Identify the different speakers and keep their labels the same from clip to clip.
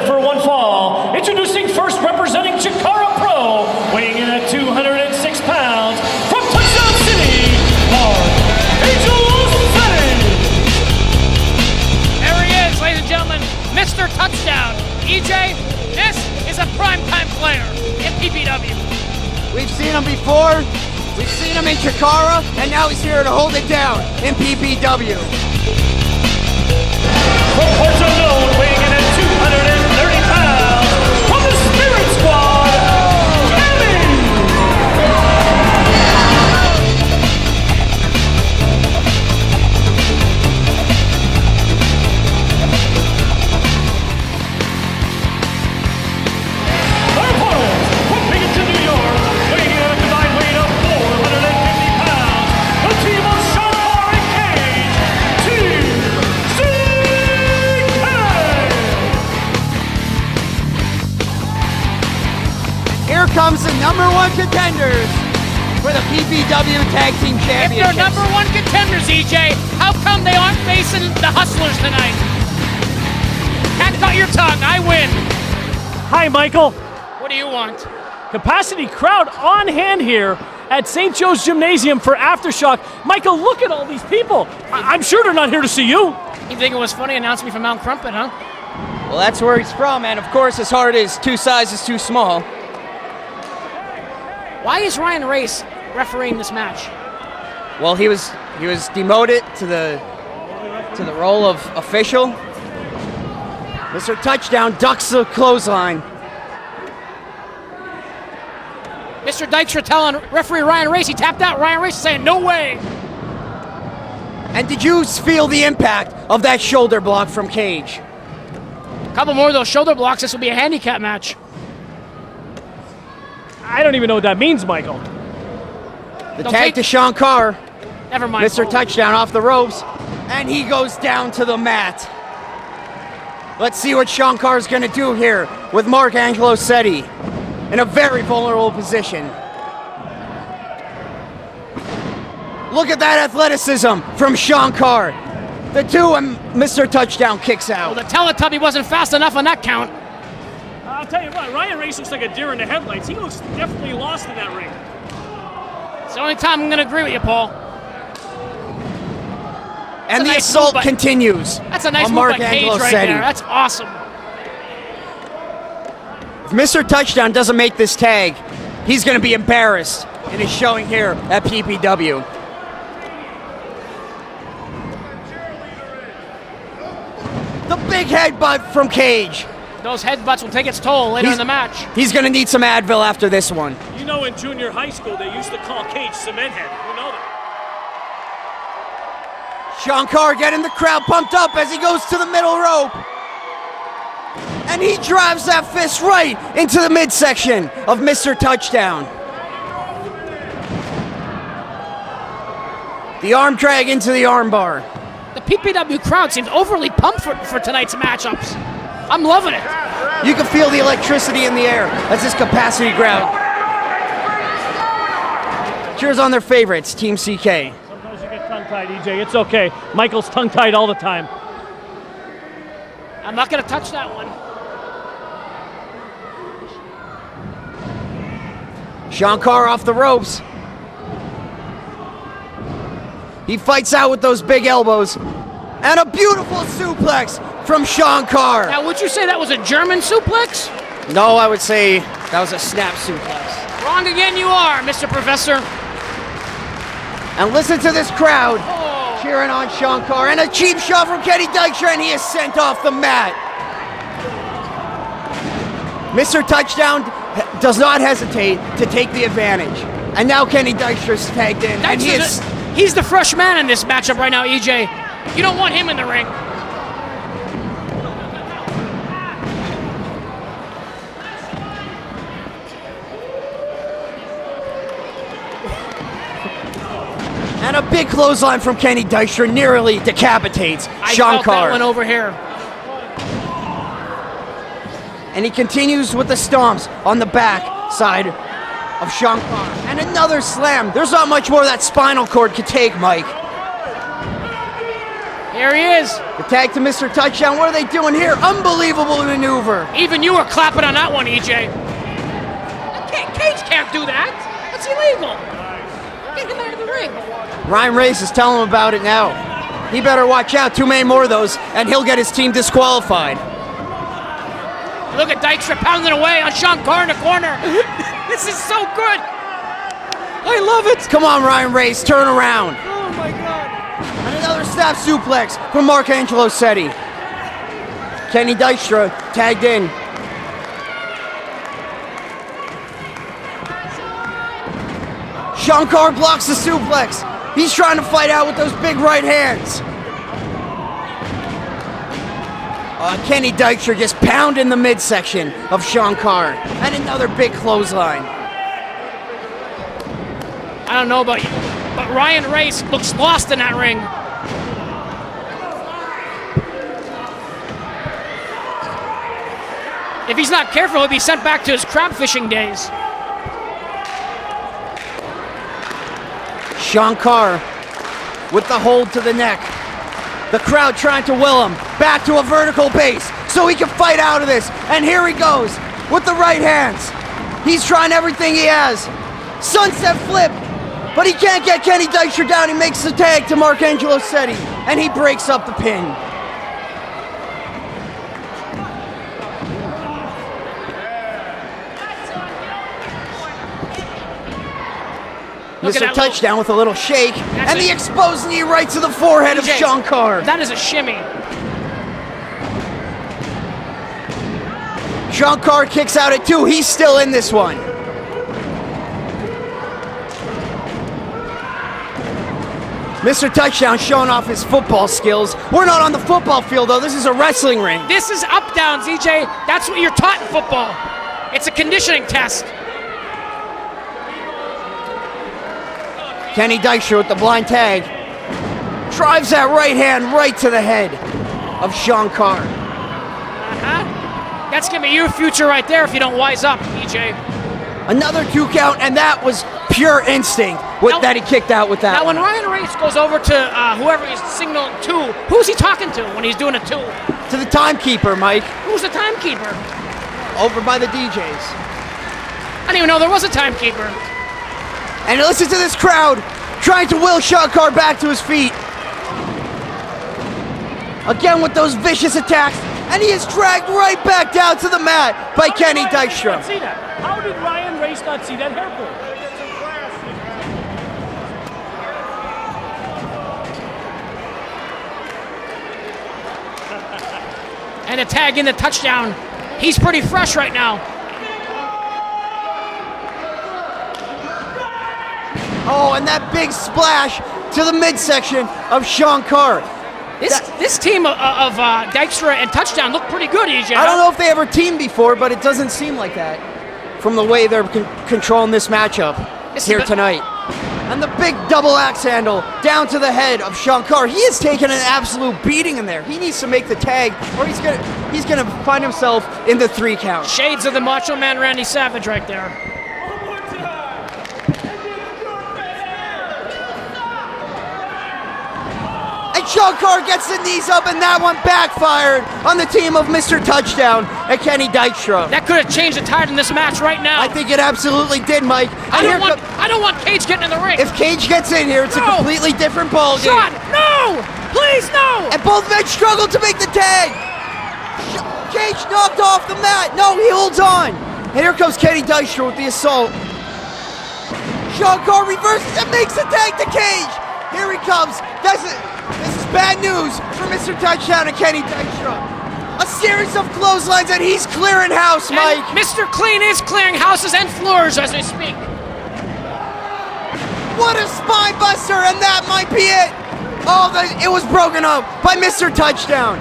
Speaker 1: set for one fall. Introducing first representing Chikara Pro, weighing in at 206 pounds, from Touchdown City, Angelosetti.
Speaker 2: There he is, ladies and gentlemen, Mr. Touchdown. EJ, this is a primetime player in PPW.
Speaker 3: We've seen him before, we've seen him in Chikara, and now he's here to hold it down in PPW.
Speaker 1: From parts unknown, weighing in at 230 pounds, from the Spirit Squad, Kage! Our opponent, from Binghamton, New York, weighing in at a combined weight of 450 pounds, the team of Carr and Kage, Team
Speaker 3: Here comes the #1 contenders for the PPW Tag Team
Speaker 2: If
Speaker 3: Championship.
Speaker 2: they're #1 contenders, EJ, how come they aren't facing the Hustlers tonight? Can't cut your tongue, I win.
Speaker 1: Hi, Michael.
Speaker 2: What do you want?
Speaker 1: Capacity crowd on hand here at St. Joe's Gymnasium for Aftershock. Michael, look at all these people. I'm sure they're not here to see you.
Speaker 2: You think it was funny announcing me from Mount Crumpet, huh?
Speaker 3: Well, that's where he's from, and of course his heart is 2 sizes too small.
Speaker 2: Why is Ryan Race refereeing this match?
Speaker 3: Well, he was demoted to the role of official. Mr. Touchdown ducks the clothesline.
Speaker 2: Mr. Dykstra telling referee Ryan Race he tapped out. Ryan Race saying, no way.
Speaker 3: And did you feel the impact of that shoulder block from Kage?
Speaker 2: A couple more of those shoulder blocks, this will be a handicap match.
Speaker 1: I don't even know what that means, Michael.
Speaker 3: The tag to Sean Carr.
Speaker 2: Never mind.
Speaker 3: Mr. Touchdown off the ropes, and he goes down to the mat. Let's see what Sean Carr is going to do here with Mark Angelosetti in a very vulnerable position. Look at that athleticism from Sean Carr. The 2 and Mr. Touchdown kicks out.
Speaker 2: Well, the Teletubby wasn't fast enough on that count.
Speaker 1: I'll tell you what, Ryan Race looks like a deer in the headlights. He looks definitely lost in that ring.
Speaker 2: It's the only time I'm going to agree with you, Paul.
Speaker 3: And the
Speaker 2: nice
Speaker 3: assault
Speaker 2: move by-
Speaker 3: continues.
Speaker 2: That's a nice
Speaker 3: on
Speaker 2: move
Speaker 3: Mark
Speaker 2: by Kage right
Speaker 3: Angelosetti.
Speaker 2: there. That's awesome.
Speaker 3: If Mr. Touchdown doesn't make this tag, he's going to be embarrassed in his showing here at PPW. The big headbutt from Kage.
Speaker 2: Those headbutts will take its toll later in the match.
Speaker 3: He's going to need some Advil after this one.
Speaker 1: You know, in junior high school, they used to call Kage Cement Head. You know that.
Speaker 3: Sean Carr getting the crowd pumped up as he goes to the middle rope. And he drives that fist right into the midsection of Mr. Touchdown. The arm drag into the armbar.
Speaker 2: The PPW crowd seems overly pumped for tonight's matchups. I'm loving it.
Speaker 3: You can feel the electricity in the air as this capacity crowd cheers on their favorites, Team CK.
Speaker 1: Sometimes you get tongue-tied, EJ. It's okay. Michael's tongue-tied all the time.
Speaker 2: I'm not going to touch that one.
Speaker 3: Sean Carr off the ropes. He fights out with those big elbows. And a beautiful suplex from Sean Carr.
Speaker 2: Now, would you say that was a German suplex?
Speaker 3: No, I would say that was a snap suplex.
Speaker 2: Wrong again you are, Mr. Professor.
Speaker 3: And listen to this crowd
Speaker 2: Oh.
Speaker 3: cheering on Sean Carr. And a cheap shot from Kenny Dykstra, and he is sent off the mat. Mr. Touchdown does not hesitate to take the advantage. And now Kenny Dykstra's tagged in. And
Speaker 2: He's the fresh man in this matchup right now, EJ. You don't want him in the ring.
Speaker 3: And a big clothesline from Kenny Dykstra nearly decapitates
Speaker 2: I
Speaker 3: Sean
Speaker 2: felt
Speaker 3: Carr.
Speaker 2: that one over here.
Speaker 3: And he continues with the stomps on the back side of Sean Carr. And another slam. There's not much more that spinal cord could take, Mike.
Speaker 2: Here he is.
Speaker 3: The tag to Mr. Touchdown. What are they doing here? Unbelievable maneuver.
Speaker 2: Even you were clapping on that one, EJ. Cage can't do that. That's illegal. Can't get out of the ring.
Speaker 3: Ryan Race is telling him about it now. He better watch out. Too many more of those, and he'll get his team disqualified.
Speaker 2: Look at Dykstra pounding away on Sean Carr in the corner. This is so good. I love it.
Speaker 3: Come on, Ryan Race, turn around.
Speaker 2: Oh my God.
Speaker 3: And another staff suplex from Mark Angelosetti. Kenny Dykstra tagged in. Sean Carr blocks the suplex. He's trying to fight out with those big right hands. Kenny Dykstra just pounding the midsection of Sean Carr. And another big clothesline.
Speaker 2: I don't know about you, but Ryan Race looks lost in that ring. If he's not careful, he'll be sent back to his crab fishing days.
Speaker 3: Sean Carr with the hold to the neck. The crowd trying to will him back to a vertical base so he can fight out of this. And here he goes with the right hands. He's trying everything he has. Sunset flip, but he can't get Kenny Dykstra down. He makes the tag to Mark Angelosetti, and he breaks up the pin. Mr. Touchdown with a little shake, and the exposed knee right to the forehead of Sean Carr.
Speaker 2: That is a shimmy.
Speaker 3: Sean Carr kicks out at 2. He's still in this one. Mr. Touchdown showing off his football skills. We're not on the football field, though. This is a wrestling ring.
Speaker 2: This is up downs, EJ. That's what you're taught in football. It's a conditioning test.
Speaker 3: Kenny Dykstra with the blind tag. Drives that right hand right to the head of Sean Carr.
Speaker 2: That's gonna be your future right there if you don't wise up, EJ.
Speaker 3: Another 2 count, and that was pure instinct that he kicked out with that.
Speaker 2: Now, when Ryan Race goes over to whoever he's signaling to, who's he talking to when he's doing a 2?
Speaker 3: To the timekeeper, Mike.
Speaker 2: Who's the timekeeper?
Speaker 3: Over by the DJs.
Speaker 2: I didn't even know there was a timekeeper.
Speaker 3: And listen to this crowd trying to will Sean Carr back to his feet. Again with those vicious attacks, and he is dragged right back down to the mat by Kenny Dykstra.
Speaker 1: How did Ryan Race not see that hair pull?
Speaker 2: And a tag in the touchdown. He's pretty fresh right now.
Speaker 3: Oh, and that big splash to the midsection of Sean Carr.
Speaker 2: This team of Dykstra and Touchdown look pretty good, EJ.
Speaker 3: I don't know if they ever teamed before, but it doesn't seem like that from the way they're controlling this matchup here tonight. And the big double axe handle down to the head of Sean Carr. He is taking an absolute beating in there. He needs to make the tag, or he's gonna find himself in the 3 count.
Speaker 2: Shades of the Macho Man Randy Savage right there.
Speaker 3: Sean Carr gets the knees up, and that one backfired on the team of Mr. Touchdown and Kenny Dykstra.
Speaker 2: That could have changed the tide in this match right now.
Speaker 3: I think it absolutely did, Mike.
Speaker 2: I don't want Cage getting in the ring.
Speaker 3: If Cage gets in here, it's a completely different ballgame.
Speaker 2: Sean, no! Please, no!
Speaker 3: And both men struggle to make the tag. Cage knocked off the mat. No, he holds on. And here comes Kenny Dykstra with the assault. Sean Carr reverses and makes the tag to Cage. Here he comes. This is bad news for Mr. Touchdown and Kenny Dykstra. A series of clotheslines, and he's clearing house, Mike.
Speaker 2: And Mr. Clean is clearing houses and floors as we speak.
Speaker 3: What a spine buster, and that might be it. Oh, it was broken up by Mr. Touchdown.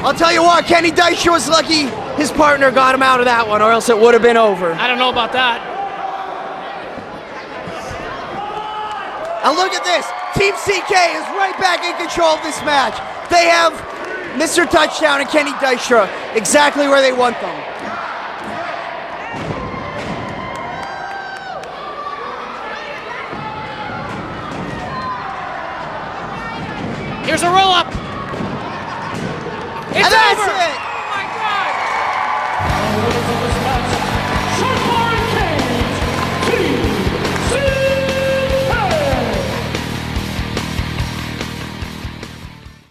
Speaker 3: I'll tell you what, Kenny Dykstra was lucky his partner got him out of that one, or else it would have been over.
Speaker 2: I don't know about that.
Speaker 3: And look at this. Team CK is right back in control of this match. They have Mr. Touchdown and Kenny Dykstra exactly where they want them.
Speaker 2: Here's a roll-up. over.
Speaker 3: it.
Speaker 2: Oh my God.
Speaker 1: The winners of this